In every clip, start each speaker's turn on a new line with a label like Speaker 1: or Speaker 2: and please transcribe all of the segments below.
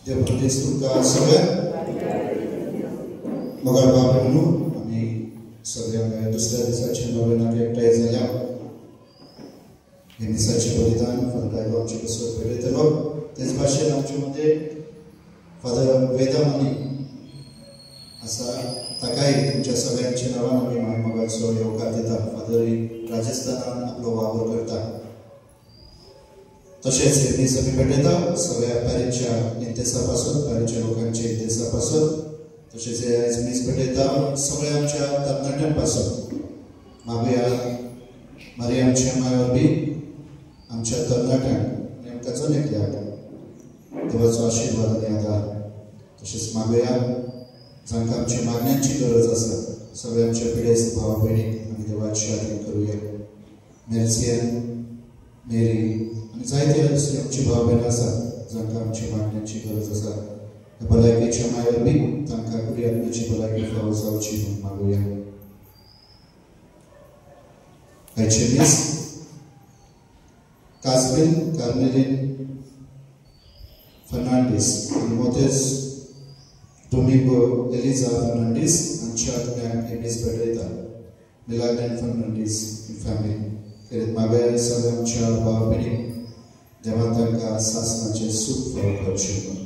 Speaker 1: देव प्रदेश तुमका सगळ्यांक मोगाळ बाब म्हणून आम्ही सगळ्यांक दुसऱ्या दिसाच्या नोवेनाक एकठांय जाल्या हे दिसाचे बलिदान फादर आमचे कसो पेरयतलो तेच भाशेन आमचे मध्ये फादर वेदामणी असा ताकाय तुमच्या सगळ्यांच्या नावान आम्ही मोगाळचो येवकार दिता फादर राजस्थानान आपलो वावर करता तशेंच हे दीस आमी भेटयता सगळ्या पॅरिसच्या इंतेसापासून पॅरिसच्या लोकांच्या इंतेसापासून तशेंच हे आयज दीस भेटयता सगळ्या आमच्या तरणाट्यांपासून मागुया मारियामच्या मांय वरवीं आमच्या तरणाट्यांक नेमका चलयतल्याक देवाचो आशिर्वाद आनी आदार तशेंच मागुया जांकां आमच्या मागण्यांची गरज आसा सगळ्या आमच्या पिडेस्त भावा भयणीक आमी देवाची आदर करूया मेर्सियन मेरी आनी जायते दुसरी आमची भाव भयण आसा जांकां आमची मागण्यांची गरज आसा ह्या भलायकेच्या मांय वरवीं तांकां बरी आत्म्याची भलायकी फावो जावची म्हूण मागुया आयचे दीस कास्मिन कार्मेलीन फर्नांडीस आनी मोतेज Domingo Eliza Fernandes hancia आत्म्याक हे दीस भेटयता मिलाग्रेन फर्नांडीस फॅमिली खरेंच मागोया सगळ्या आमच्या भाव भयणीक देवान तांकां सासणाचें सूख फावो करचें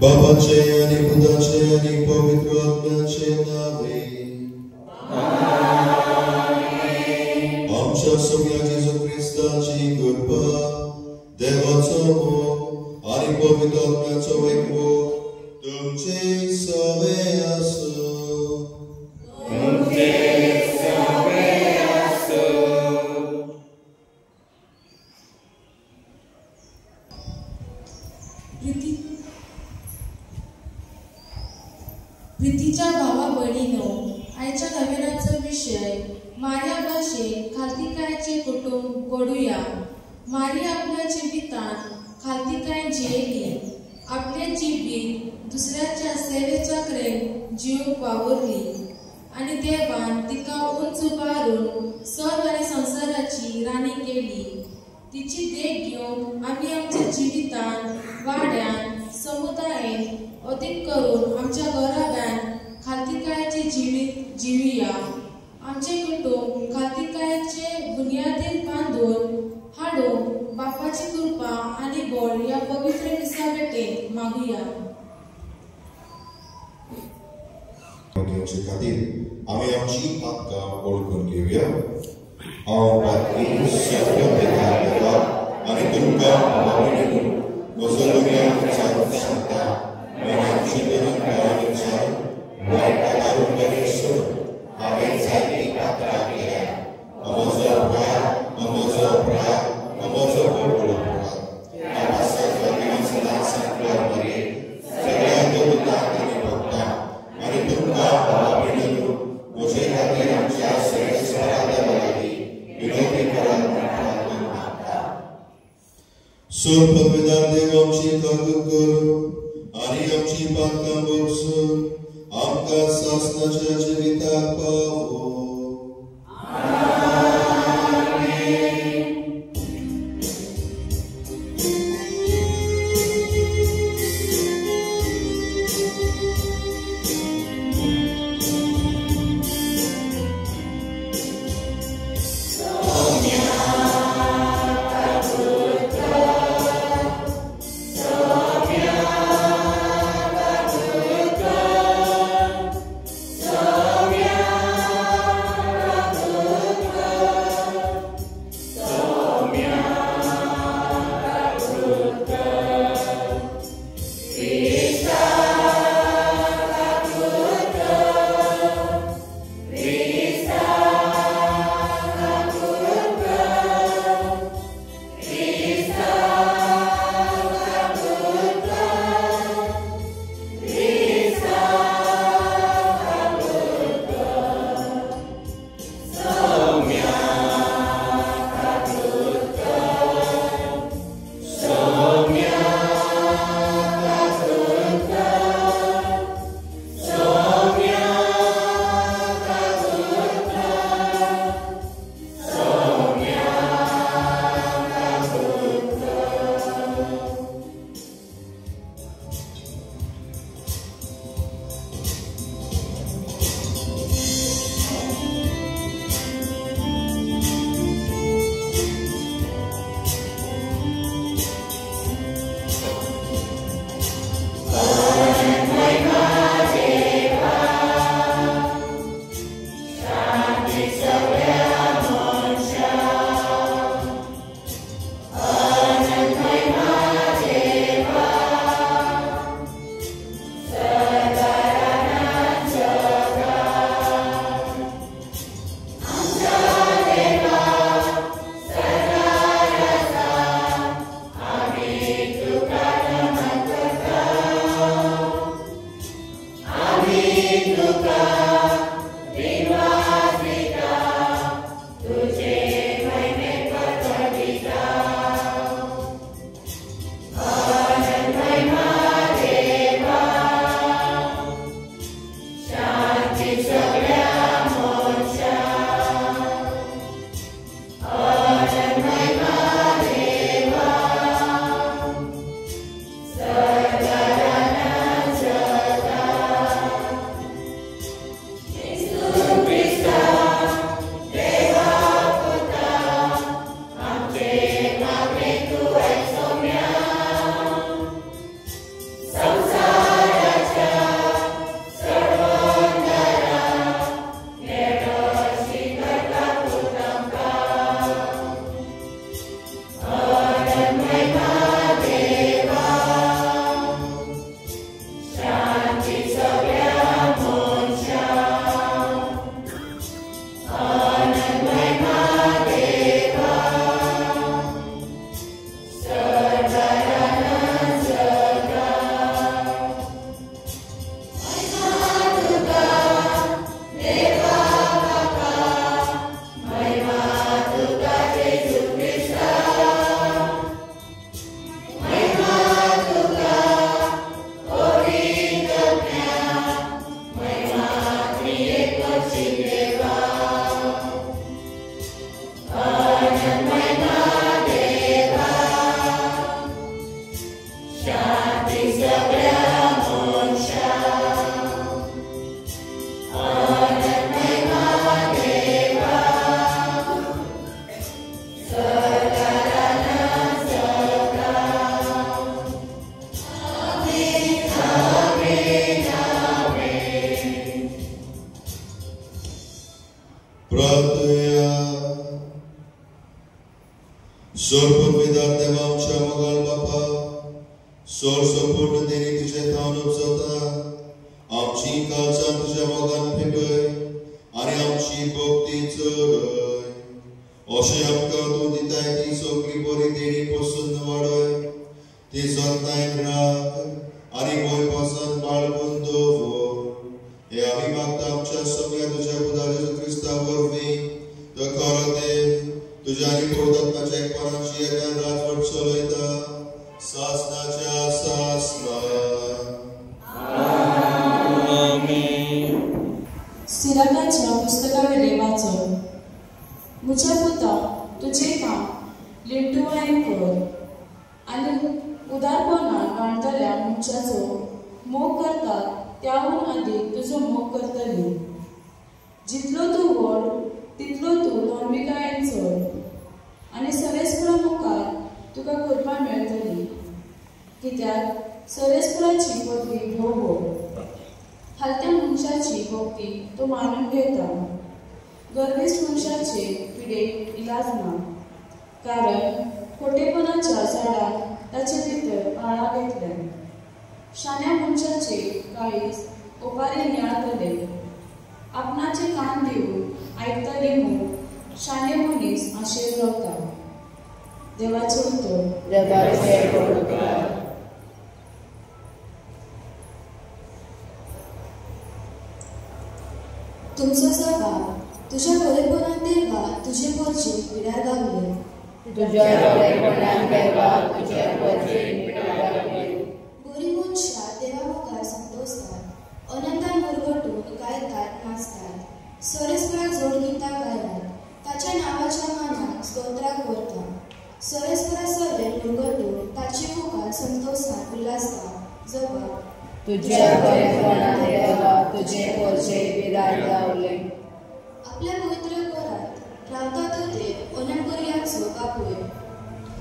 Speaker 1: बाबाचे आनी पुताचे आनी पवित्र आत्म्याचे नावे आमच्या सगळ्या जेजू क्रिस्ताची कृपा देवाचो मोग आनी पवित्र आत्म्याचो एकमोग तुमचे सगळे आसूं
Speaker 2: प्रितीच्या भावा भयणीनो आयच्या नविनाचो विषय मारिया भाशेन खालतिकायचे कुटुंब घडुया मारिया आपल्या जिवितान खालतिकाय जियेली आपले जिवीत दुसऱ्याच्या सेवेच्या कडेन जीव वावरली आनी देवान तिका उंच उबारून स्वर्ग आनी संसाराची राणी केली तिची देख घेवन आमी आमच्या जिवितान वाड्यान समुदायान अदीक करून आमच्या घराब्यान खालतिकायचे जिवीत जिवया आमचे कुटुंब खालतिकायचे बुनयादीर बांदून हाडून बापाची कृपा आनी बळ या पवित्र दिसा भेटेन मागुया
Speaker 1: खातीर आमी आमची आत्मा ओळखून घेवया हांव बातमी सत्य देवा आनी तुमकां भावनेन म्हजो लग्न सांगता आमची दोन भावांनुसार वायट आरोप करून हांवें जायती पात्रां केल्या म्हजो अपराध म्हजो अपराध म्हजो व्हडलो अपराध आमी सगळ्यांनी सदांच सांगल्यार बरे सगळ्या देवतांक आनी भक्तांक आनी तुमकां भावा भयणींनो म्हजे खातीर आमच्या सर्वेस्पराच्या लागीं विनवणी करात म्हूण मागता सोर पदवीदार देव आमची काकूत करूं आनी आमची पातकां भरसून आमकां सासणाच्या जिविताक पावो
Speaker 2: Soumya
Speaker 3: सोर पदवीदार देवा आमच्या मोगाल बापा, सोर संपूर्ण देणी तुझे थावन उपजता, आमची काळजां तुझ्या मोगान फेटय आणि आमची भक्ती चडय. अशें आमकां तूं दिताय ती सगळी बरी देणी पसून वाडय, ती जतनायेन राख आणि गोंय पासन बाळगून दवर. हे आमी मागता आमच्या सगळ्या तुझ्या पुता जेजू क्रिस्ता वरवीं. तो खरो देव तुझ्या आनी पवित्रात्म्याच्या एकपणाची येद्यान राजवट चलयता, सासणाच्या सासना.
Speaker 2: सिराकाच्या पुस्तकावेले वाचन. म्हज्या पुता तुझे काम लिंटुवायन कर आनी उदारपणान वाणतल्या मनशाचो मोग करतात त्याहून अधिक तुजो मोग करतली. जितलो तूं व्हड तितलो तूं धार्मिकायेन चड आनी सरेस्परा मुखार तुका करपा मेळटली. कित्याक सरेस्पराची पदवी भोव व्हड. हालत्या मनशाची भक्ती तो मानून घेता. गर्विष्ठ मनशाचे पिडेक इलाज ना, कारण खोटेपणाच्या झाडाक ताचे भितर पाळा घेतल्या. शाण्या मनशाचे काळीज ओपारी नियाळतले. आपणाचे कान दिवन आयकतले म्हूण शाणे मनीस आशेर रावता. देवाचो उतर. तुमचो सभा तुझ्या बरेपणान देवा तुझे पोरचे पिड्यार गावले. बरी मनशां देवा मुखार संतोषतात, अनंतान मुरगटून गायतात नाचतात. सरेस्पराक जोड गितां गायतात, ताच्या नांवाच्या मानाक स्तोत्राक करता. सरेस्परा सगळे मुरगटून ताचे मुखार संतोषान उल्हासतात. जबाब
Speaker 4: तुझ्या बरेपणान देवा तुझे पोरचे पिड्यार गावले.
Speaker 2: आपल्या पवित्र घरात रावता तो देव अनंतपर्यांचो बापूय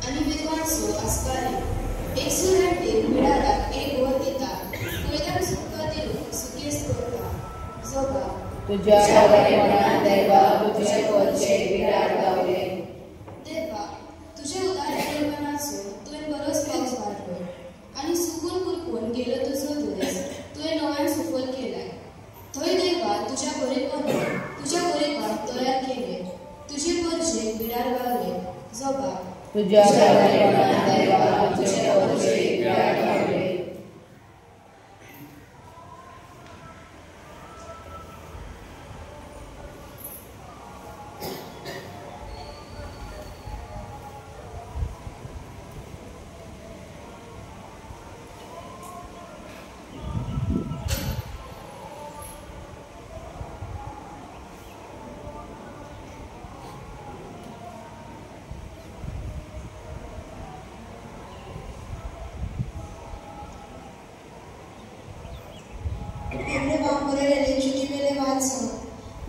Speaker 2: आनी विद्वांचो आस्पारी. एक सुराटेर मिळाराक एक वर दिता, कोयत्याक सुख दिवन सुकेस करता. जबाब
Speaker 4: तुझ्या बरेपणान देवा तुझे पोरचे पिड्यार गावले.
Speaker 2: देवा तुझे उदार प्रेमानाचो तुवें बरोच पावस वाडलो आनी सुकून कुरपून गेलो तुजो दुयेस तुवें नव्यान सुफल केलाय. थंय देवा तुझ्या बरेपण तयार केले. तुझे पोरचे पिड्यार गावले. जबाब
Speaker 4: तुझ्या बरेपणान देवा तुझे पोरचे पिड्यार गावले.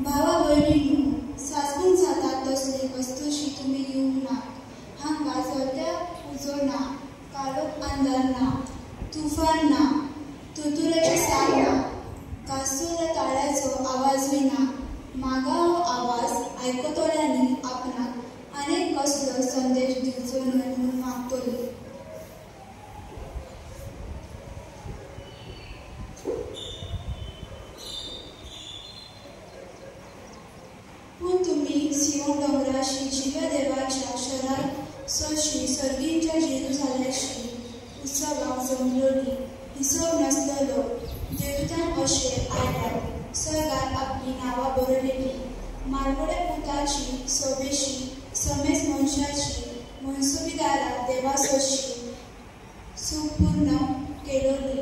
Speaker 5: भावा भयणींनो, सासपून जातात तसले वस्तूशी तुम्ही येऊ ना. हांगा चलत्या उजो ना, काळोख अंधार ना, तुफान ना, तुतुरेची साग ना, कासूर ताळ्याचो आवाजूय ना. मागा हो आवाज आयकतोल्यांनी आपणाक अनेक कसलो संदेश दिवचो न्हय म्हूण मागतली. पूण तुमी सियोन डोंगराशी जिव्या देवाच्या शहरात सोशी सर्गींच्या जेरुसालेमशी उत्सवाक जमलोली. हिसोब नसलेलो देवतान अशे आयल्यात. सर्गात आपली नांवां बरयलेली. मारबोडे पुताची सोबेशी समेज मनशाची मनसुबीदाराक देवासोशी सुपूर्ण केलोली.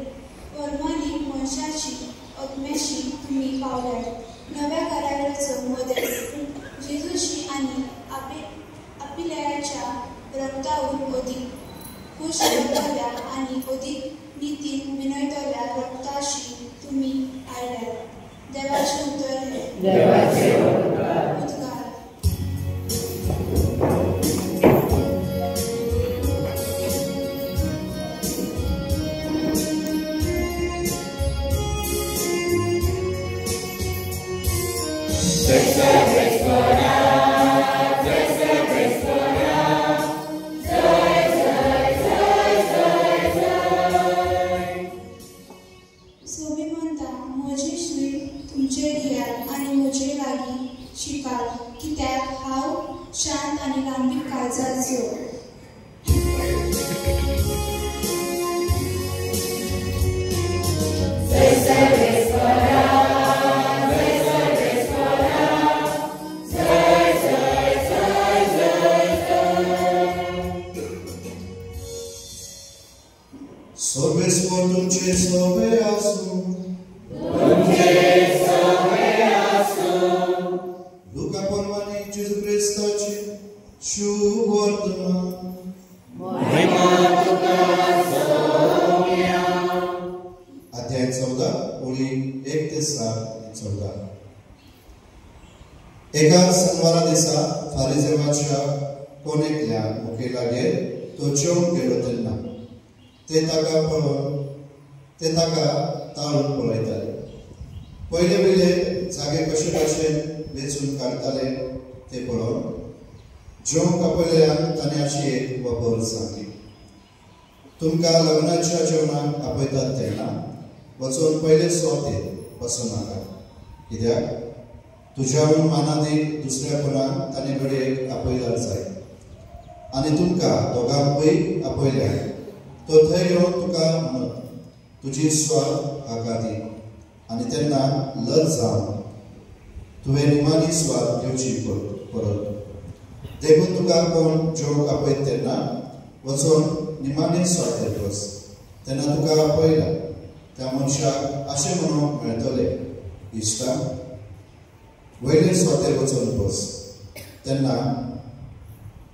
Speaker 5: परमानी मनशाची अग्मेशी तुमी पावल्यात. नव्या कराराचो मोदेस जेजूशी आनी आपिल्याच्या रक्तावरून अदीक खुश जातल्या आनी अदीक नितीन विनयतल्या रक्ताशी तुमी आयल्यात. देवाचे उद्गार. राव शांत आणि गांभीर काळजाचो.
Speaker 1: सर्वेश्वर तुमचे सोबे आसूं. लुका प्रमाणे जेजू ख्रिस्ताचे शुभ वर्तमान. अध्याय 14 ओळी 1 ते 14. एका संवारा दिसा फारिजेवाच्या कोणेकल्या मुखेलागेर तो जेवूंक गेलो तेन्ना ते ताका ताळून पळयताले. पयले पयले जागे कशे भाशेन वेचून काडताले ते पळोवन जेवंक आपयल्यान ताणें अशी एक वापर सांगली. तुमकां लग्नाच्या जेवणाक आपयतात तेन्ना वचून पयले सुवातेर बसूं नाका, कित्याक तुज्याहून मानादीक दुसऱ्या कोणाक ताणें कडेन आपयल्यार जाय. आनी तुमकां दोगांकय आपयल्यार तो थंय येवन तुका म्हणत तुजी स्वाद हाका दी, आनी तेन्ना लज जावन तुवें निमाणी स्वाद घेवची परत. देखून तुका कोण जेवंक आपयत तेन्ना वचून निमाणे स्वादेर बस. तेन्ना तुका आपयला त्या मनशाक अशें म्हणूंक मेळटलें, इश्टा वयले स्वादेर वचून बस. तेन्ना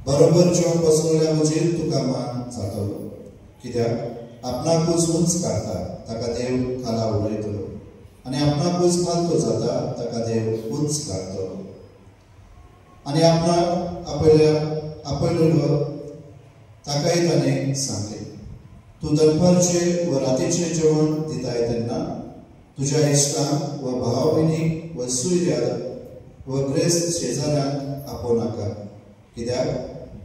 Speaker 1: बरोबर जेवंक बसवल्या वजीर तुका मान जातलो, कित्याक आपणाकूच उंच काडटा ताका देव खाला उडयतलो, आनी आपणाकूच खालतो जाता ताका देव उंच काडतलो. आनी आपणाक आपयलेलो ताकाय ताणें सांगलें, तूं दनपारचें व रातीचें जेवण दिताय तेन्ना तुज्या इश्टांक व भाव भयणीक व सूर्याक व ग्रेस्त शेजाऱ्यांक आपोवनाका, कित्याक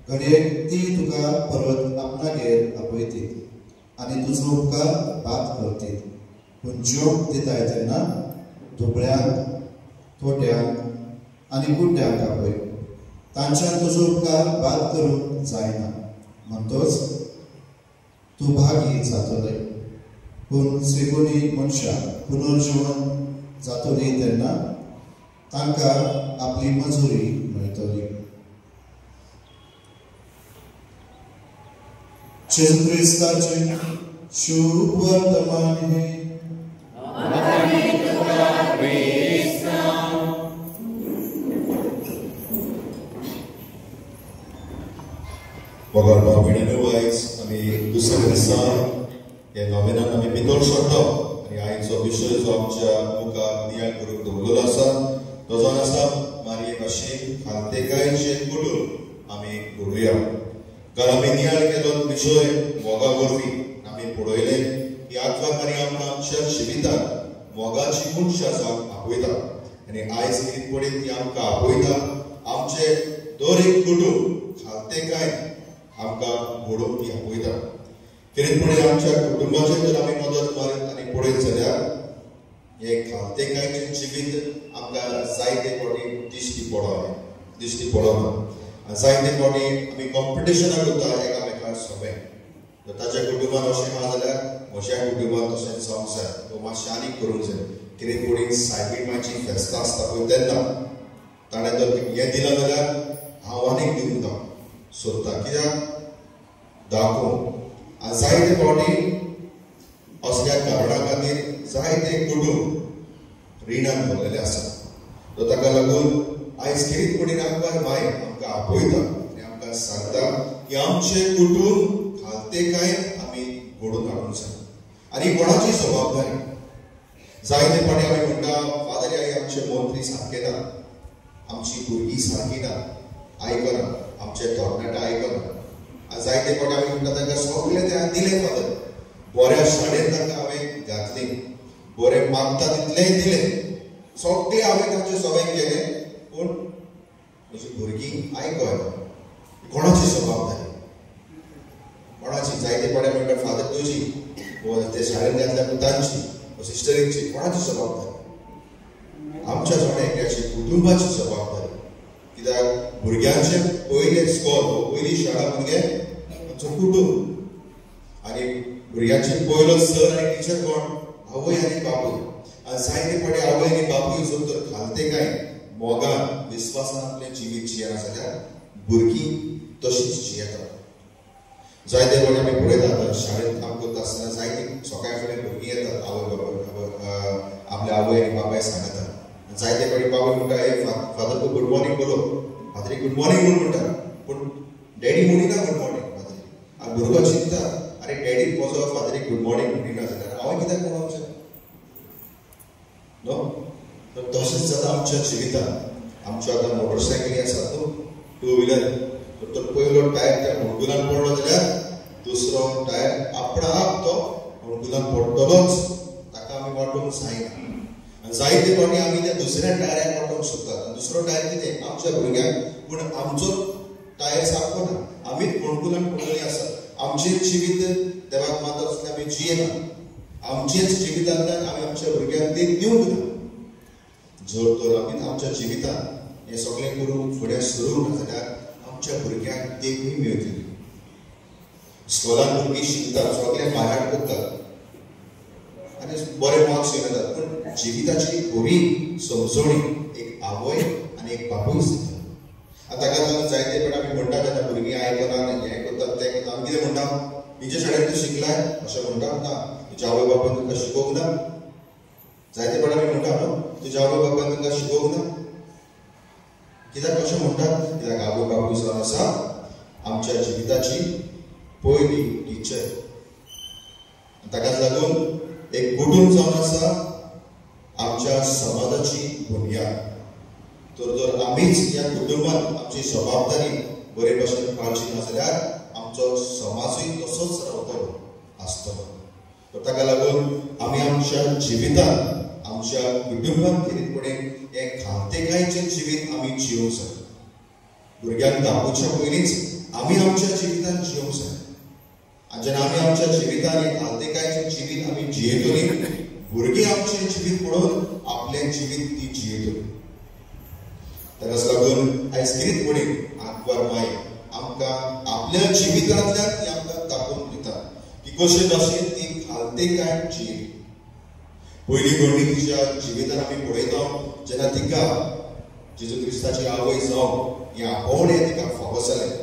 Speaker 1: घडयेक ती तुका परत आपणागेर आपयतीत आनी तुजो उपकार बात करतीत. पूण जेवंक दिताय तेन्ना दुबळ्यांक, थोट्यांक आनी गुड्ड्यांक आपय. तांच्यान तुजो उपकार बात करूंक जायना, म्हणटोच तूं भागी जातलें. पूण श्रीगुणी मनशाक पुनर्जीवन जातली तेन्ना तांकां आपली मजुरी मेळटली. जेजू ख्रिस्ताचे शुभ वर्तमान हे.
Speaker 3: मोगाळ भाव भयणीनो, आयज आमी दुसऱ्या दिसा हे नोवेनान आमी भितर सरता आनी आयचो विशय जो आमच्या मुखार नियाळ करूंक दवरलेलो आसा तो जावन आसा मारये भाशेन खालतेकायेचे कुटूंब आमी घडोवया. कारण आमी नियाळ केलो विशय मोगा वरवीं आमी पळयले की आत्वाकारी आमकां आमच्या जिवितांत मोगाची मनशां जावंक आपयता आनी आयज कितें पडीत ती आमकां आपयता. आमचे दर एक कुटूंब खालतेकाय आमकां घडोवंक ती आपयता. कितेंपणी आमच्या कुटुंबाचेर जर आमी नदर मारीत आनी पळयत जाल्यार हे खालतेकायचें जिवीत आमकां जायते फावटी दिश्टी पडना. जायते फावटी आमी कॉम्पिटिशनाक वता एकामेकांक सोबे. ताच्या कुटुंबान अशें आहा जाल्यार म्हज्या कुटुंबान तशें जावंक जाय, तो मातशें आनीक करूंक जाय. कितें कोणी सायबीमाची फेस्तां आसता पळय तेन्ना ताणें जर हें दिलां जाल्यार हांव आनीक दिवंक सोदता, कित्याक दाखोवंक. जायते फावटी असल्या कारणां खातीर जायते कुटूंब रिणान भरलेले आसा. ताका लागून आयज कितें कोणी आमकां बाय आमकां आपयता आनी आमकां सांगता की आमचे कुटूंब खालतेकायेन आमी घडोवन हाडूंक जाय. आनी कोणाची जबाबदारी. जायते फावटी आमी म्हणटा फादर आई आमचे मंत्री सारके ना, आमची भुरगीं सारकी ना, आयकना, आमचे तरणाटे आयकना. जायते फावटी आमी म्हणटा तांकां सगळें तें दिलें फादर, बऱ्या शाळेंत तांकां हांवें घातली, बरें मागता तितलेंय दिलें, सगळें हांवें तांचे सगळें केलें, पूण म्हजी भुरगीं आयकना. कोणाची जबाबदारी? कोणाची? जायते फावटी म्हणटा फादर तुजी, ते शाळेंत घातल्या तांची, सिस्टरींची. कोणाची जबाबदारी? आमच्या जोड्याची कुटुंबाची जबाबदारी. कित्याक भुरग्यांचे पयले स्कॉल पयली शाळा भुरगे आमचो कुटुंब आनी भुरग्यांचे पयलो सर आनी टिचर कोण आवय आनी बापूय आनी जायते फावटी आवय आनी बापूय जर तर खालतेकाय मोगान विस्वासान आपलें जिवीत जियेना जाल्यार भुरगीं तशींच जियेतात जायते फावटी आमी पळयतात शाळेंत काम करता आसतना जायतीं सकाळी फुडें भुरगीं येतात आवय बाबा आपल्या आवय आनी बापाय सांगतात जायते फावटी बाबा म्हणटा हे फादर तूं गुड मॉर्निंग बोलो फादरी गुड मॉर्निंग म्हणून म्हणटा पूण डॅडी म्हणिना गुड मॉर्निंग फादरी आनी भुरगो चिंतता अरे डॅडी म्हजो फादरी गुड मॉर्निंग म्हणिना जाल्यार हांवें कित्याक म्हणूंक नो तशेंच जाता आमच्या जिवितांत आमच्यो आतां मोटरसायकली आसात न्हू टू व्हिलर तर पयलो टायर त्या होणकुलान पडलो जाल्यार दुसरो टायर आपणा आप तो होणकुलान पडटलोच ताका आमी वाटोवंक जायना जायते फावटी आमी त्या दुसऱ्या टायराक वाटोवंक सोदतात दुसरो टायर कितें आमच्या भुरग्यांक पूण आमचो टायर सारको ना आमीच होणकुलान पडलेली आसात आमचें जिवीत देवाक मातर आसलें आमी जियेना आमचेच जिवितांतल्यान आमी आमच्या भुरग्यांक ते दिवंक ना जर तर आमी आमच्या जिवितांत हें सगळें करूंक फुडें सरूंक ना जाल्यार आमच्या भुरग्यांक देखूय मेळटली स्कॉलान भुरगीं शिकतात सगळें बायहाट करतात आनी बरे मार्क्स येतात पूण जिविताची खरी समजणी एक आवय आनी एक बापूय दिता आतां ताका लागून जायते फावट आमी म्हणटा तेन्ना भुरगीं आयकनात हें करतात तें करतात आमी कितें म्हणटा तुज्या शाळेंत तूं शिकलाय अशें म्हणटात ना तुज्या आवय बापायन तुका शिकोवंक ना जायते फावट आमी म्हणटा न्हू तुज्या आवय बापायन तुका शिकोवंक ना कित्याक कशें म्हणटात कित्याक आवय बापूय जावन आसा आमच्या जिविताची पयली टिचर ताकाच लागून एक कुटुंब जावन आसा आमच्या समाजाची बुनयाद तर जर आमीच ह्या कुटुंबान आमची जबाबदारी बरे भशेन पाळची ना जाल्यार आमचो समाजूय तसोच रावतलो आसतलो तर ताका लागून आमी आमच्या जिवितांत आमच्या कुटुंबान खेरीतपणे हे खालतेकायेचें जिवीत आमी जियोंक जाय भुरग्यांक दाखोवच्या पयलींच आमी आमच्या जिवितांत जियोंक जाय आनी जेन्ना आमी आमच्या जिवितांत हे खालतेकायेचें जिवीत आमी जियेतलीं भुरगीं आमचें जिवीत पळोवन आपलें जिवीत ती जियेतलीं ताकाच लागून आयज कितें आंकवार माय आमकां आपल्या जिवितांतल्यान ती आमकां दाखोवन दिता की कशे भाशेन ती खालतेकाय जियेली पयली घडणी तिच्या जिवितांत आमी पळयता जेन्ना तिका जेजू क्रिस्ताची आवय जावन ह्या आपोवणें तिका फावो जालें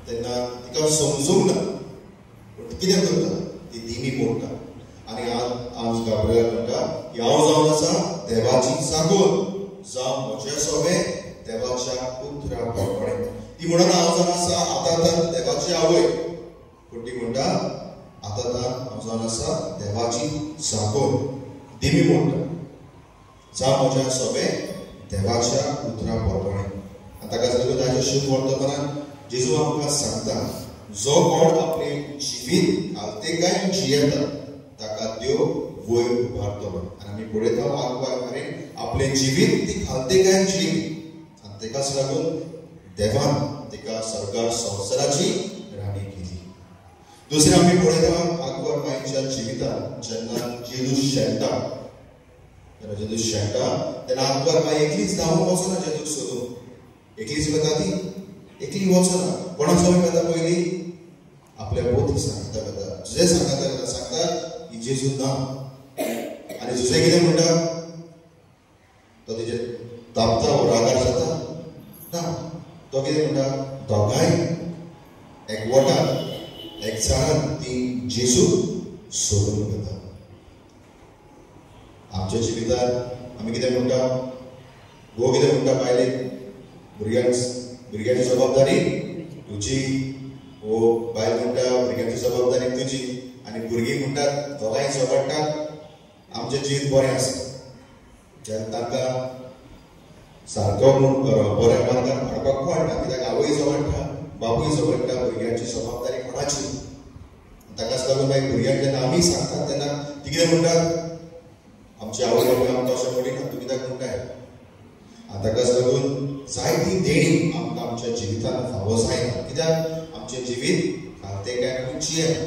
Speaker 3: तेन्ना तिका समजूंक ना पूण ती कितें करता ती दिमी मोडटा आनी आज गाब्रिएल म्हणटा हांव जावन आसा देवाची साकून जावं म्हजें सोबें देवाच्या पुत्रा बरोबरें ती म्हणना हांव जावन आसा आतां देवाची आवय पूण ती म्हणटा आतां हांव जावन आसा देवाची साकून दिमी मोडटा जावं म्हजें सोबें देवाच्या पुत्रा बरोबरें ताकाच लागून ताच्या शुभ वर्तमानांत जेजू आमकां सांगता जो कोण आपलें जिवीत खालतेकाय जियेता ताका देव वयर उबारतलो आनी आमी पळयता आंकवार आपलें जिवीत ती खालतेकाय जियेली आनी ताकाच लागून देवान तिका सरकार संवसाराची राणी केली दुसरें आमी पळयता आंकवार मायेच्या जिवितांत जेन्ना जेजू शेणटा तेन्ना आंकवार माय एकलीच धांवून वचना जेजूक सोदून एकलीच वता ती एकली वचना कोणा सोबत वता पयली आपल्या पोती सांगता वता तुजें सांगता की जेजू ना आनी तुजें कितें म्हणटा तो तेजेर तापता वो रागार जाता ना तो कितें म्हणटा दोगांय एकवटान एकचारान ती जेजू सोडून वता आमच्या जिवितांत आमी कितें म्हणटा वो कितें म्हणटा बायले भुरग्यांची जबाबदारी तुजी वो बायल म्हणटा भुरग्यांची जबाबदारी तुजी आनी भुरगीं म्हणटात दोगांय झगडटात आमचें जिवीत बरें आसा जेन्ना तांकां सारको म्हूण बऱ्या मार्गार हाडपाक कळटा कित्याक आवय झगडटा बापूय झगडटा भुरग्यांची जबाबदारी कोणाची ताकाच लागून मागीर भुरग्यांक जेन्ना आमी सांगतात तेन्ना ती कितें म्हणटात आमची आवय बापूय आमकां अशें म्हणिना तुमी कित्याक म्हणटाय आनी ताकाच लागून जायती देणी आमकां आमच्या जिवितांत फावो जायना कित्याक आमचें जिवीत खालतेकाय जियेना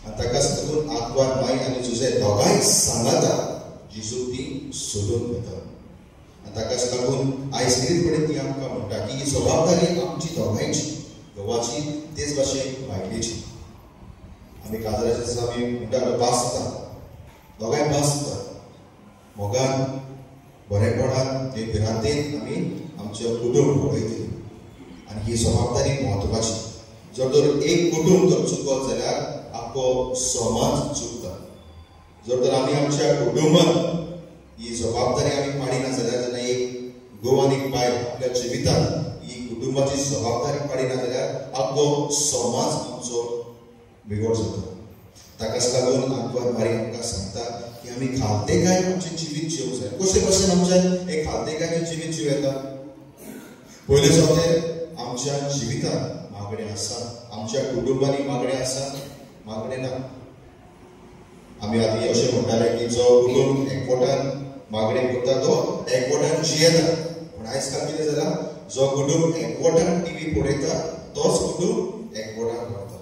Speaker 3: आनी ताकाच लागून आंकवार माय आनी तुजें दोगांय सांगाता जेजू ती सोडून वता ताकाच लागून आयज कितें ती आमकां म्हणटा की ही जबाबदारी आमची दोगांयची, घोवाची तेच भाशेन बायलेची. आमी काजराच्या दिसा आमी म्हणटा बासता, दोगांय बासता, मोगान बरेपणान ते भिरांतेन आमी आमचें कुटुंब पळयतली. आनी ही जबाबदारी म्हत्वाची. जर तर एक कुटुंब जर चुकत जाल्यार आख्खो समाज चुकता. जर तर आमी आमच्या कुटुंबान ही जबाबदारी आमी पाडिना जाल्यार जेन्ना एक घोव आनी एक बायल आपल्या जिवितांत ही कुटुंबाची जबाबदारी पाडिना जाल्यार आख्खो समाज आमचो बिगड जाता. ताकाच लागून आंकवार मारी आमकां सांगता की आमी खालतेकाय आमचें जिवीत जिवंक जाय. कशे भशेन आमचें एक खालतेकायेचें जिवीत जिव येता? पयले सोबते आमच्या जिवितांत मागणें आसा, आमच्या कुटुंबांनी मागणें आसा, मागणें ना. आमी आदीं अशें म्हणटाले की जो कुटुंब एकवटान मागणें करता तो एकवटान जियेता. पूण आयज काल कितें जाला? जो कुटुंब एकवटान टीव्ही पळयता तोच कुटुंब एकवटान रावता.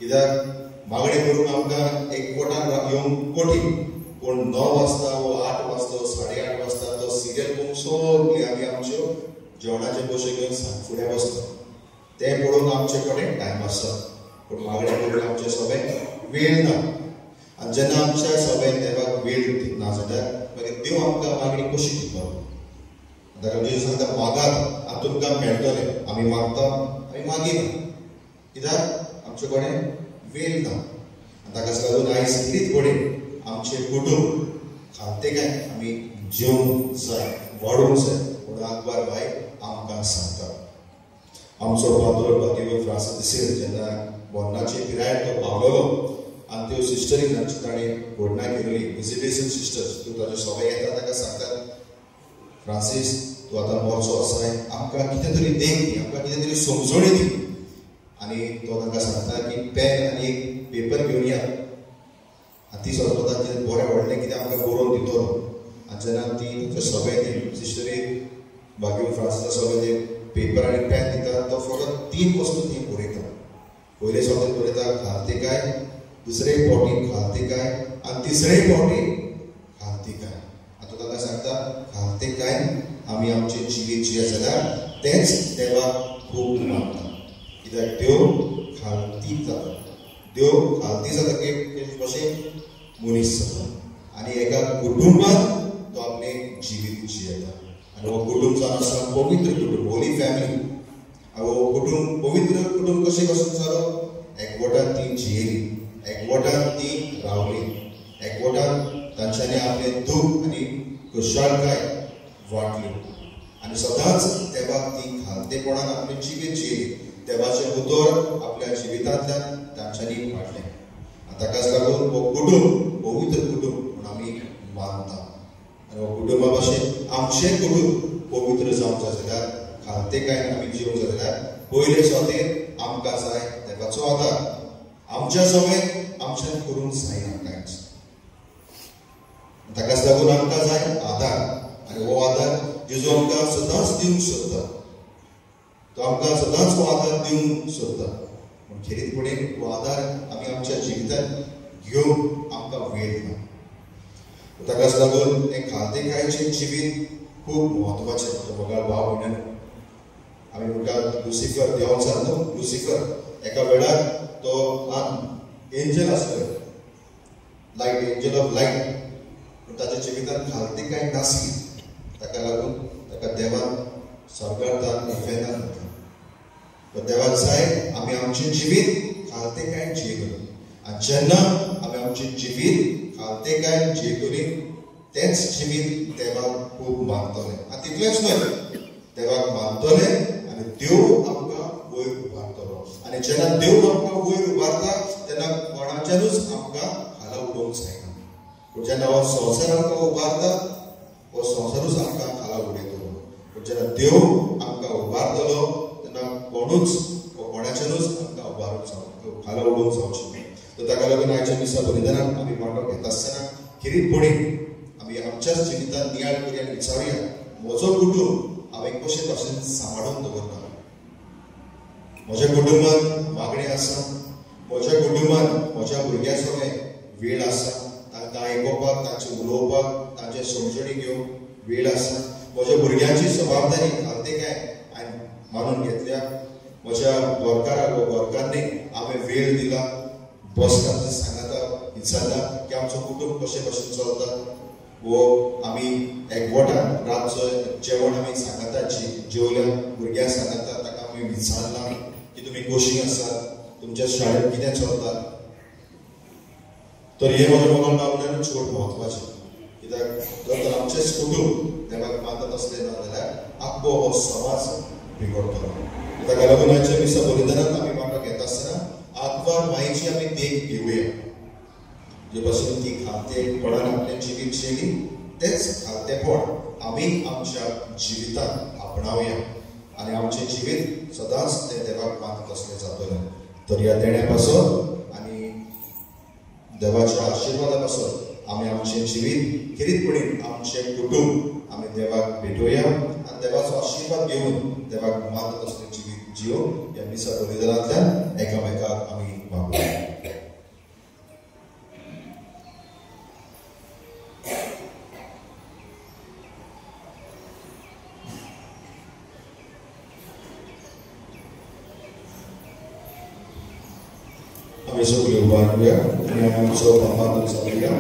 Speaker 3: कित्याक मागणें करून आमकां एकवटान येवंक कठीण. पूण 9 वाजता वो 8 वाजता 8:30 वाजता तो सिरियल पळोवंक सगळीं आमी आमच्यो जेवणाचे बशे घेवन फुडें बसता. तें पळोवंक आमचे कडेन टायम आसा. पूण मागणें करून आमचे सगळें वेळ ना. आनी जेन्ना आमच्या सगळें देवाक वेळ ना जाल्यार मागीर देव आमकां मागणी कशी दितलो? ताका जेजू सांगता मागात आनी तुमकां मेळटलें. आमी मागता आमी मागिना. कित्याक आमचे कडेन वेळ ना. ताकाच लागून आयज कितें पडेन आमचें कुटुंब खालतेकाय आमी जेवंक जाय, वाडोवंक जाय. पूण आंकवार बाय आमकां सांगता. आमचो पाद्रो बाकीवर फ्रांसीस जेन्ना बोन्नाची पिरायेर तो पावलेलो आनी त्यो सिस्टरीक ताणें घोडणां केलेली, विजिटेशन सिस्टर्स, त्यो ताचे सगळे येता ताका सांगतात फ्रांसीस तूं आतां मोरचो आसाय, आमकां कितें तरी दी, आमकां कितें तरी समजोणी दी. आनी तो तांकां सांगता की पेन आनी एक पेपर घेवन या. आनी ती सोदता कितें बरें व्हडलें कितें आमकां बरोवन दितलो. आनी जेन्ना ती सगळें ती सिस्टरीक बाकीवर फ्रांसीसा सगळें ते पेपर आनी पेन दिता तो फकत 3 वस्तू ती बरयता. पयले सोबत बरयता खालतेकाय, दुसरे फावटी खालतेकाय आनी तिसरे फावटी खालतेकाय. आतां ताका सांगता खालतेकाय आमी आमचें जिवीत जियेत जाल्यार तेंच देवाक खूब मानता. कित्याक देव खालती जाता. देव खालती जाता की भशेन मनीस जाता. आनी एका कुटुंबान तो आपलें जिवीत जियेता. आनी हो कुटुंब जावन आसा पवित्र कुटुंब, होली फॅमिली. हो कुटुंब पवित्र कुटुंब कशें जालो? एकवटान ती जियेली, एकवटान ती रावली, एकवटान तांच्यांनी आपलें दूख आनी खुशालकाय वाटली. आनी सदांच देवाक ती खालतेपणान आपलें जिवीत जियेली. देवाचें उतर आपल्या जिवितांतल्यान तांच्यांनी वाटलें. ताकाच लागून हो कुटुंब पवित्र कुटुंब म्हूण आमी मानता. आनी हो कुटुंबा भाशेन आमचें कुटुंब पवित्र जावंक जाय जाल्यार खालतेकाय आमी जिवंक जाय जाल्यार पयले स्वातेर आमकां जाय देवाचो आदार. आमच्या सगळें आमच्यान करूंक जायना कांयच. ताकाच लागून आमकां जाय आदार. आनी हो आदार जेजू आमकां सदांच दिवंक सोदता. तो आमकां सदांच हो आदार दिवंक सोदता. पूण खेरीतपणेन हो आदार आमी आमच्या जिवितांत घेवंक आमकां वेळ ना. ताकाच लागून हें खालतेकायेचें जिवीत खूब म्हत्वाचें. तो मोगाळ भाव भयण आमी म्हणटात लुसिफर देवाचो न्हू. लुसिफर एका वेळार तो एंजल आसलो, लायट, एंजल ऑफ लायट. पूण ताच्या जिवितांत खालतेकाय नासली. ताका लागून ताका देवान स्वर्गांतल्यान इफेनान घातलो. देवाक जाय आमी आमचें जिवीत खालतेकाय जियेतली. आनी जेन्ना आमी आमचें जिवीत खालतेकाय जियेतली तेंच जिवीत देवाक खूब मानतलें. आनी तितलेंच न्हय, देवाक मानतलें आनी देव आमकां वयर उबारतलो. आनी जेन्ना देव आमकां वयर उबारता तेन्ना कोणाच्यानूच आमकां खाला उडोवंक जायना. पूण जेन्ना हो संवसार आमकां उबारता हो संवसारूच आमकां खाला उडयतलो. पूण जेन्ना देव आमकां उबारतलो तेन्ना कोणाच्यानूच आमकां उबारूंक खाला उडोवंक जावचें ना. तर ताका लागून आयच्या दिसा बलिदानाक आमी वांटो घेता आसतना खेरीतपणेन आमी आमच्याच जिवितांत नियाळ करुया आनी विचारुया म्हजो कुटुंब हांवें कशे भाशेन सांबाळून दवरता. म्हज्या कुटुंबांत मागणें आसा, म्हज्या कुटुंबांत म्हज्या भुरग्यां सगळें वेळ आसा, तांकां आयकोपाक, तांचें उलोवपाक, तांचे समजणी घेवंक वेळ आसा. म्हज्या भुरग्यांची जबाबदारी घालते काय हांवें मानून घेतल्या. म्हज्या गोरकाराक गोरकांनी हांवें वेळ दिला, बसता सांगता विचारता की आमचो कुटुंब कशें भशेन चलता. वो आमी एकवटान रातचो जेवण आमी सांगता जेवल्या, भुरग्यांक सांगता, ताका आमी विचारला की तुमी कशीं आसात, तुमच्या शाळेंत कितें चलता. तर हे म्हज्या मोगान बाबड्यान चड म्हत्वाचें, कित्याक जर आमचेच कुटुंब देवाक मानत असले ना जाल्यार आख्खो हो समाज बिगडटलो. ताका लागून आयच्या दिसा बलिदानाक आमी वांटो घेता आसतना आत्वार मायेची आमी देख घेवया. जे भशेन ती खालतेपणान आपलें जिवीत जिली तेच खालतेपण आमी आमच्या जिवितांत आपणावया आनी आमचें जिवीत सदांच तें देवाक मानत असलें जातलें. तर ह्या देण्या पासून आनी देवाच्या आशिर्वादा पासून आमी आमचें जिवीत खरीतपणीन आमचें कुटुंब आमी देवाक भेटोया आनी देवाचो आशिर्वाद घेवन देवाक मानत असलें जिवीत जिवून ह्या दिसा बलिदानांतल्यान एकामेकाक आमी मागूया. आमी सगळीं उबार रावया आनी आमचो बापाक सांगया.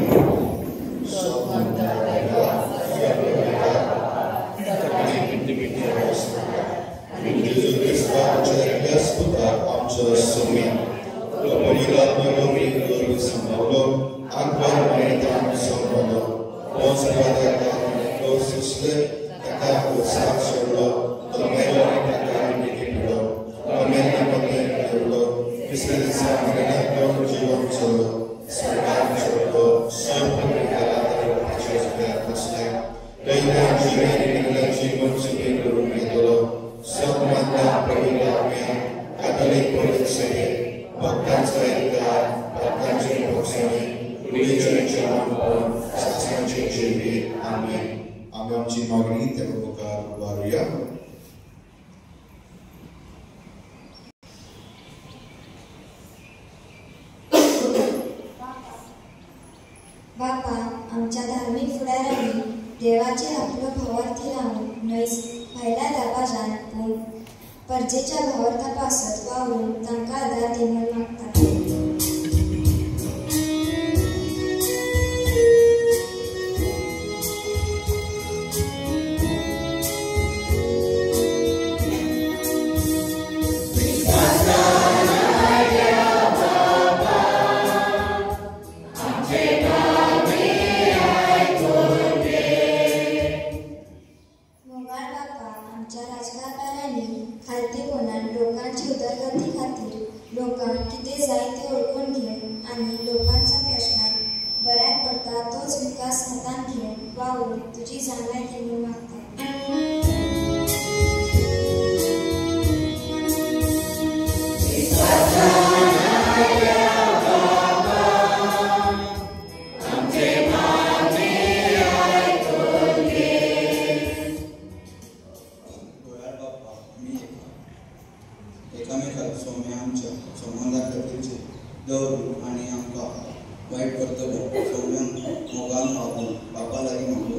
Speaker 3: जेजू क्रिस्ताच्या एकल्याच पुत्राक आमचो सोम्या पवित्र आत्म्यान सांभाळलो, आग्वाद मायेंत सांभाळलो, तो सुसले ताका उत्साह सोडलो, तो मेलो आनी ताका पिडलो, तो मेल्ल्या मदें देवलो, तिसऱ्या दिसा मरणांतलो जिवन सोडलो, स्वर्गाक सोडलो, जीवन सुखी करून घेतलो. सन्मानला पवित्र आत्म्यान कातोलीक पवित्र सभेत भक्तांचो एककार, भक्तांचे भोगसणे, कुडीचें जेवण, सासणाचें जिवीत. आमेन. आमी आमची मागणी तेका मुखार उबारुया.
Speaker 6: बापा, आमच्या धार्मीक फुडाऱ्यांनी देवाचेर आपलो भावार्थी रावन न्हयस भायल्या दाबाजान पूण परजेच्या भावार्था पासत वावरून तांकां आदार दी म्हूण मागता. लोकांची उदरगती खातीर लोकांक कितें जाय तें ओळखून घेवन आनी लोकांच्या प्रश्नांक बऱ्याक पडटा तोच विकास हातांत घेवन वावरून तुजी जाणवाय दी म्हूण मागता.
Speaker 7: एकामेकाक सोम्या आमच्या संबंधा खातीरचे दवरून आनी आमकां वायट करतलो सोम्यांक मोगान मागून बापा लागीं मागलो.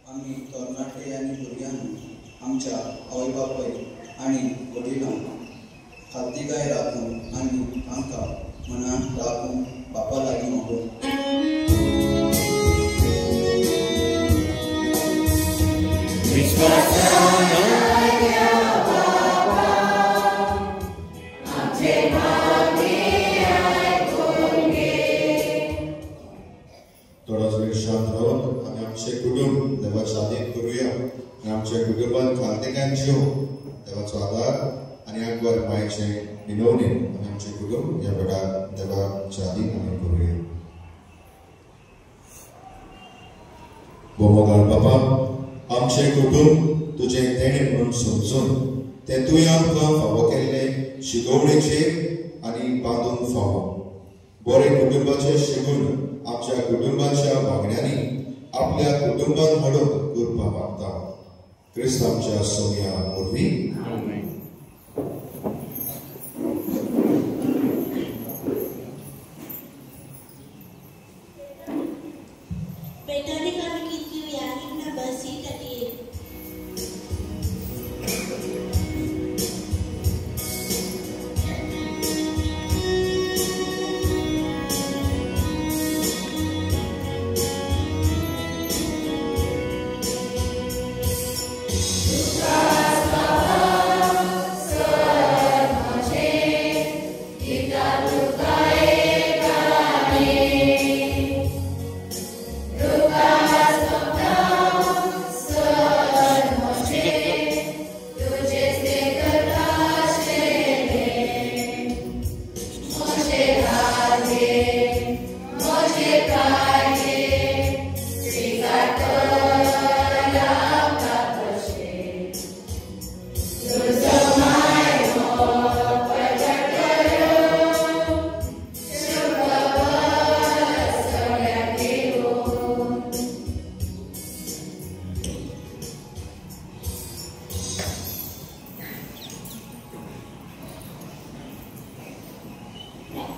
Speaker 7: आमी तरणाटे आनी भुरग्यांक आमच्या आवय बापाय आनी वडिलांक खातीकाय राखून आनी तांकां मनान राखून बापा लागीं मागून.
Speaker 3: थोडाच वेळ शांत रावन आमी आमचें कुटुंब देवाच्या आदीन करुया आनी आमच्या कुटुंबान खालतेकान जिव देवाचो आदार आनी आग्वाद मायेचे निनवणेन आमी आमचें कुटुंब ह्या वेळार देवाच्या आदीन आमी करुया. मोगान बापा, आमचें कुटुंब तुजें देणें म्हणून समजून तें तुवें आमकां फावो केल्लें शिकवणेचेर आनी बांदून फावो. बरें कुटुंबाचें शिकून आमच्या कुटुंबाच्या वांगड्यांनी आपल्या कुटुंबात हाडून करपाक मागता. क्रिस्त आमच्या सोम्या वरवीं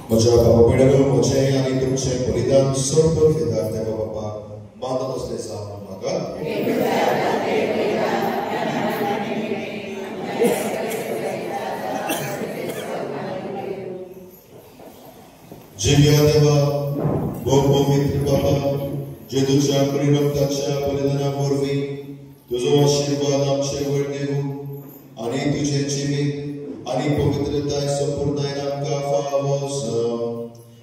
Speaker 3: म्हज्या बाबा पिढ्याक म्हजें आनी तुमचें बलिदान सर्व फेदार देवा बापाक मानत असलें जावन म्हाका जिव्या देवा भोग पवित्र बाबा जे तुझ्या कडी रक्ताच्या बलिदाना वरवीं तुजो आशीर्वाद आमचे वयर देवू आनी तुझे जिवीत आनी पवित्रताय संपूर्णाय आमकां फावो जावं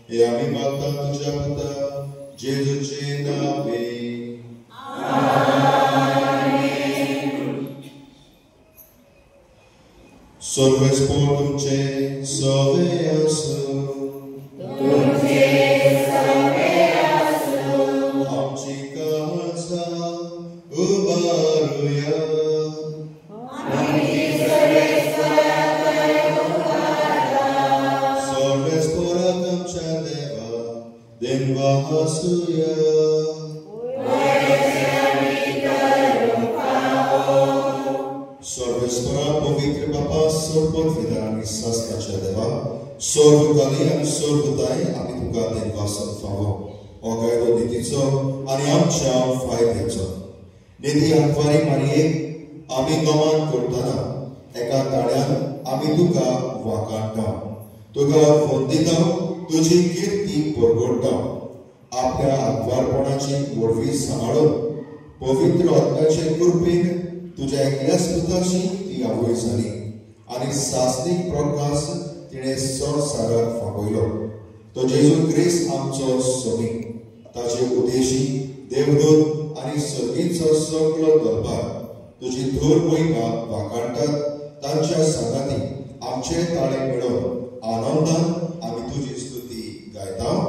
Speaker 3: हे आमी मागता तुज्या पुता जेजूचे नांवे. सर्वेस्पोर तुमचे सवे आसूं आमची काळजां उबारुया सर्वेस्परा पवित्र बापा सर्व फेदारांनी सासनाच्या देवा सर्वकाली आनी सर्वदाय आमी तुका देवासन फावो हो कायदो नितीचो आनी आमच्या फायद्याचो. निधी आंकवारी मारयेक आमी नमन करतना एका ताळ्यान आमी तुका वाकाणटा तुका वंदिता तुजी कीर्ती परगडटा. आपल्या आंकवारपणाची वडवी सांबाळून पवित्र आत्म्याचे कृपेन तुझ्या एकल्याच पुताची ती आवय जाली आनी सासनीक प्रकाश तिणें संवसाराक फावयलो. तो जेजू क्रिस्त आमचो सोमी ताचे उदेशी देवदूत आनी सर्गीचो सगळो दरबार तुजी धूर मोहिमा वाकाणटात. तांच्या सांगाती आमचे ताळे मेळोवन आनंदान आमी तुजी स्तुती गायता.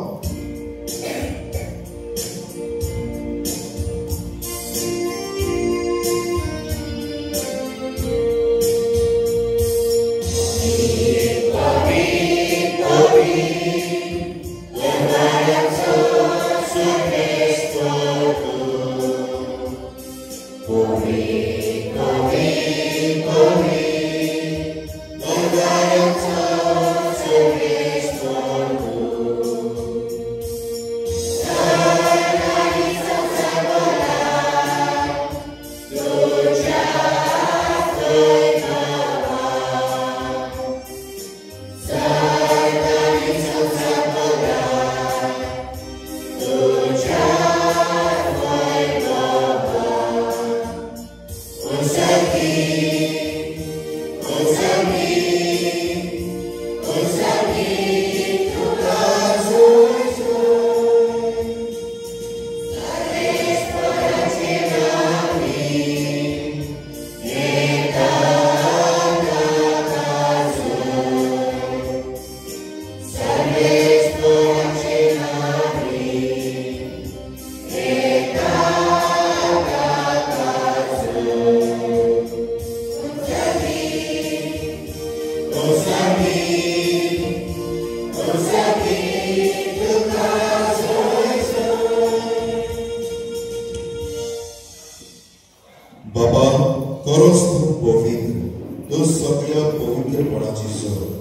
Speaker 3: पवित्रपणाची सोय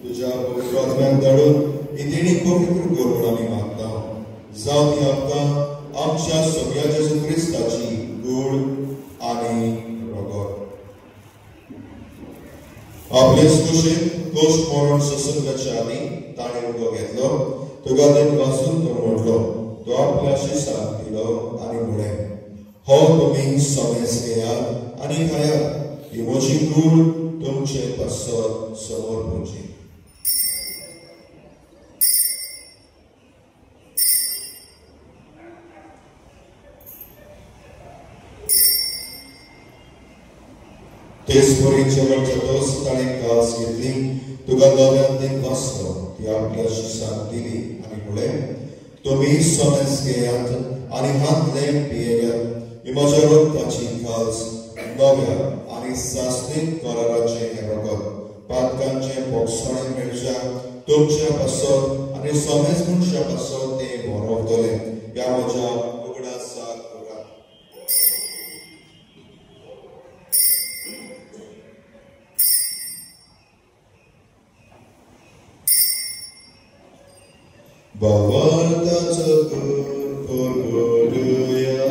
Speaker 3: तुझ्या पवित्र आत्म्याक धाडून इतणी पवित्र करून आमी मागता जावं ती आमकां आमच्या सगळ्या जेजू क्रिस्ताची गूढ आनी रगत आपलेच कुशीन गोश्ट मरण ससंगाच्या आदी ताणें उदो घेतलो तुका देव वाचून तो म्हणलो तो आपल्या शिसाक दिलो आनी म्हळें हो तुमी समेस घेयात आनी खायात ही म्हजी कूड तुमचे पासत समोर पोवची तेच बरी जेवणच्या दोस ताणें कास घेतली तुका दोगांक दिन वाचलो ती आपल्या शिसाक दिली आनी म्हळें तुमी समेस घेयात आनी हातले पियेयात ही म्हज्या रगताची कास नव्या आनी सासणीत कराराचें हें रगत पातकांचें बोगसणें मेळच्या तुमच्या पासत आनी समेस मनशा पासत तें भरोवतलें ह्या म्हज्या उगडासाक करात Bavartaca Gurguruya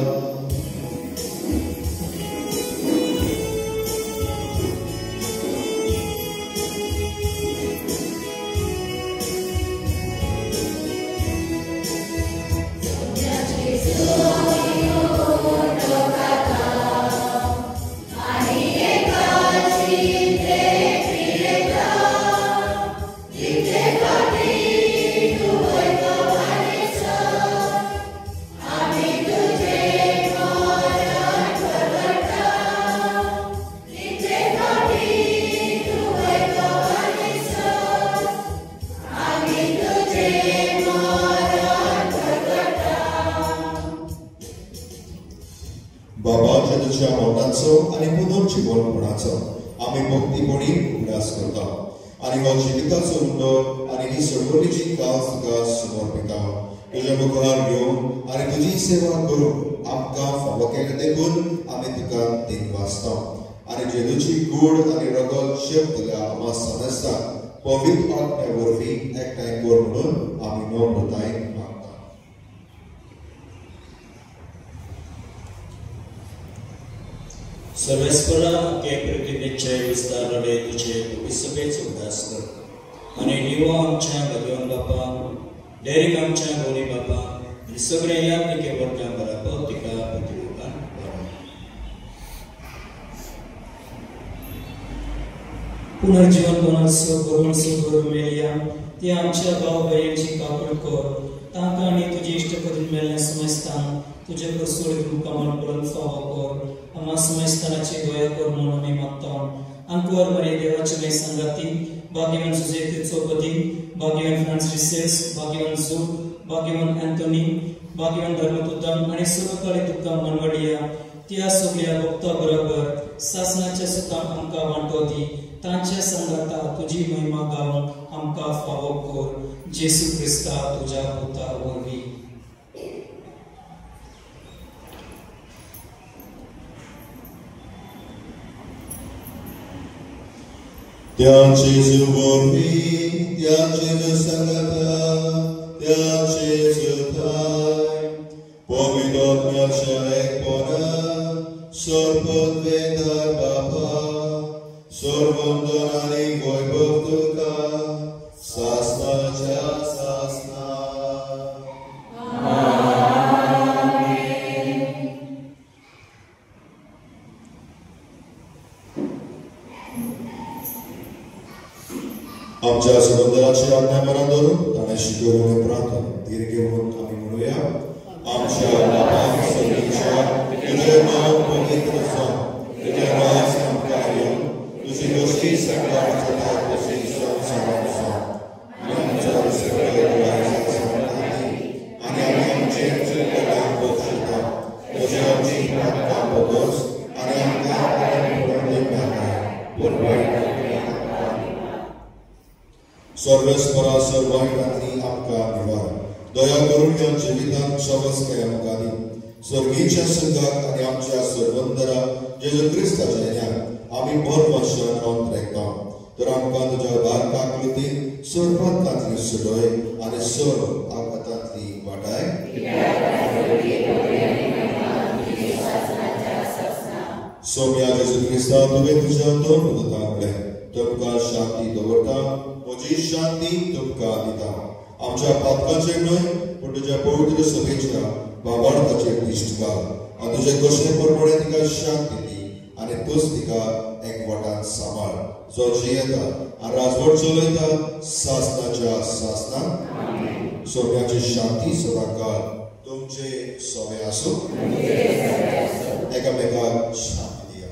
Speaker 3: आणि पुनर जीवनपणाचो आमी भक्तीपणी उल्हास करता आणि हो जिविताचो उंडो आणि ही सडवडीची कास तुका समर्पिता तुझ्या मुखार येवन आणि तुझी सेवा करून आमकां फावो केले देखून आमी तुका दिन वाचता आणि जेजूची कूड आणि रगत शेवतल्या आम्हा सदस्यांक पवित्र आत्म्या वरवीं एकठांय कर म्हणून आमी नम्रतायेन मागता
Speaker 8: सर्वेस्परा के प्रतिज्ञेचे विस्तार रडे तुझे विसभेचो उदास कर आणि निवो आमच्या भगवान बापा डेरीक आमच्या गौरी बापा आणि सगळे यात्रिके वर्गां बराबर तिका प्रतिरूपान पुनर्जीवन कोणाचो करून सुखर मेलिया ती आमच्या भाव भयणची कापड कर तांकां आनी तुजी इश्ट करून मेल्ल्या समस्तान तुझे प्रसोळीत मुखामण परत फावो कर आम्हा समस्तानाची गोया कर म्हणून आमी मागता अंकुर मरे देवाचे मै संगाती भाग्यवान सुजेते चौपती भाग्यवान फ्रांसिस भाग्यवान जू भाग्यवान एंथोनी भाग्यवान धर्मदूतम आणि सर्वकाळी तुका मनवडिया त्या सगळ्या भक्ता बरोबर सासनाच्या सुखांक आमकां वांटो दी तांच्या संगाता तुजी महिमा गावून आमकां फावो कर जेसू क्रिस्ता तुझ्या पुता वरवीं
Speaker 3: त्या जेजू वरवीं त्या जेजू संगाता त्या जेजू थाय पवित्र आत्म्याच्या एकपणान सर्वोत वेदार बापा सर्ववंदन आनी वैभव तुका सासनाच्या सासना आमच्या समुद्राची आज्ञा मनात धरून ताणें शिकवलेले प्रार्थना दीर्घ होऊन आम्ही म्हणूया आमच्या बापा सगळीच्या तुझे नाव पवित्र जावं तुझे राज आमकां येवं तुझी गोष्टी सगळ्या जगात कशी संवसारांत जावं आमच्या सगळ्या आणि आमी आमचे चुकल्याक बक्षिता तुझे आमची प्रार्थना बघोस आणि आमकां सर्वेस्परा सर्वांगांतली आमकां निवार दया करून ह्या जिवितांत शवस केल्या आमकां दी स्वर्गीच्या संघाक आनी आमच्या सर्वंदरा जेजू क्रिस्ताच्या न्याय आमी भर वर्षां रावन रेखता तर आमकां तुज्या बारकाकृती सोरपंतांतली सुडोय आनी सोर आगतांतली वाटाय सोम्या जेजू क्रिस्ता तुवें तुज्या दोन मुदतांकडे तुमकां शांती दवरता म्हजी शांती तुमकां दिता आमच्या पातकाचेर न्हय पूण तुज्या पवित्र सभेच्या बाबार्थाचेर दिश्ट घाल आनी तुजे कशे प्रमाणे तिका शांती दी आनी तूच तिका एकवटान सांबाळ जो जियेता आनी राजवट चलयता सासनाच्या सासनान सोम्याची शांती सदांकाळ तुमचे सोबे आसूं एकामेकाक शांती दिया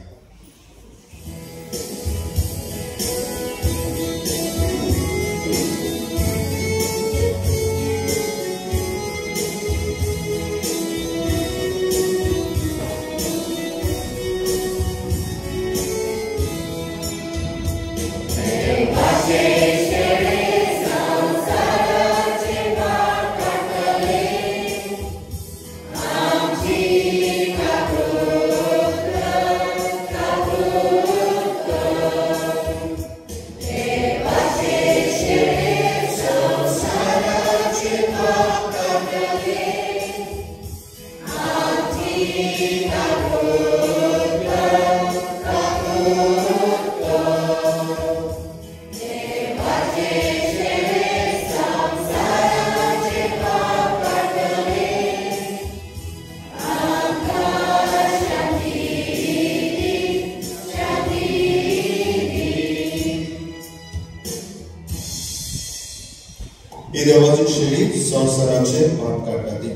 Speaker 3: ही देवाची शेळी संसाराचे पाप काढता ती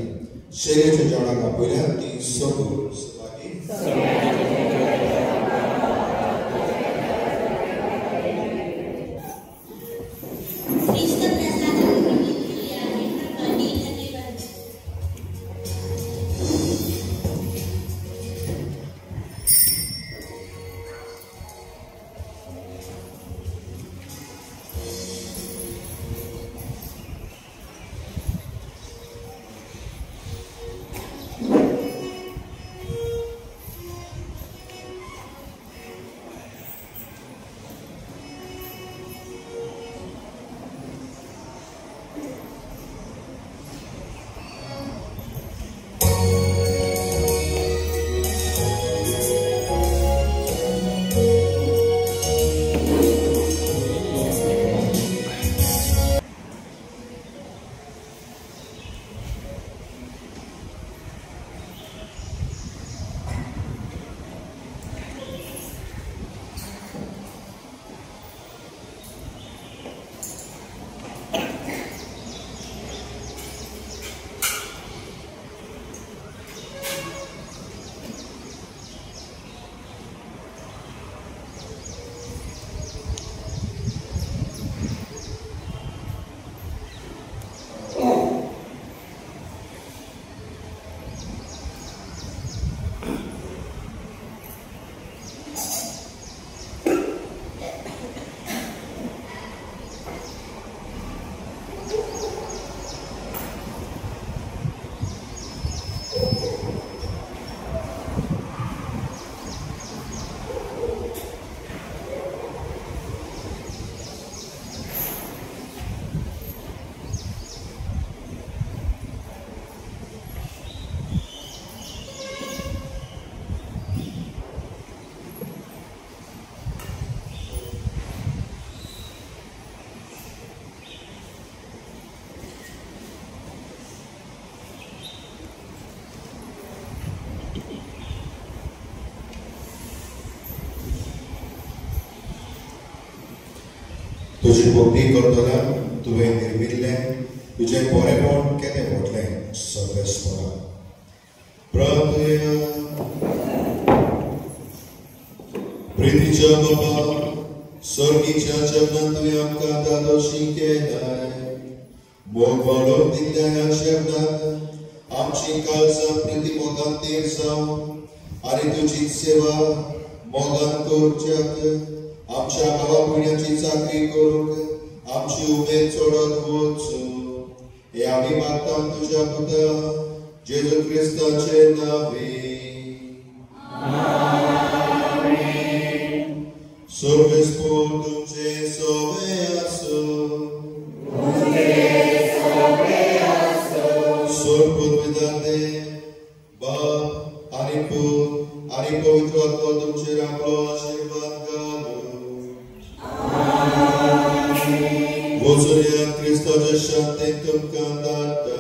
Speaker 3: शेळीच्या जेवणाक पयल्या ती सगळी तुझी भक्ती करतना तुवें निर्मिल्लें तुजें बरेपण केदें व्हडलें सर्वेस्परा प्रार्थया प्रितीच्या बाबा सर्गीच्या चरणांत तुवें आमकां दादोशी केलाय मोग वाडोवन दिल्ल्या ह्या शब्दाक आमची काळजां प्रिती मोगांतेर जावं आनी तुजी सेवा मोगान करच्याक आमच्या भावा भयण्याची चाकरी करूंक आमची उमेद चडत वचूं हे आमी मागता तुज्या पुता जेजू क्रिस्ताचे नांवे आमेन. सर्वेस्पोर तुमचे Sorput vidate, Bab, ani Put, ani Pavitru Atma तुमचे आपलो आशीर्वाद घालो. Amen. Vozuriat Christoच्या शांतीत तुमकां दाता.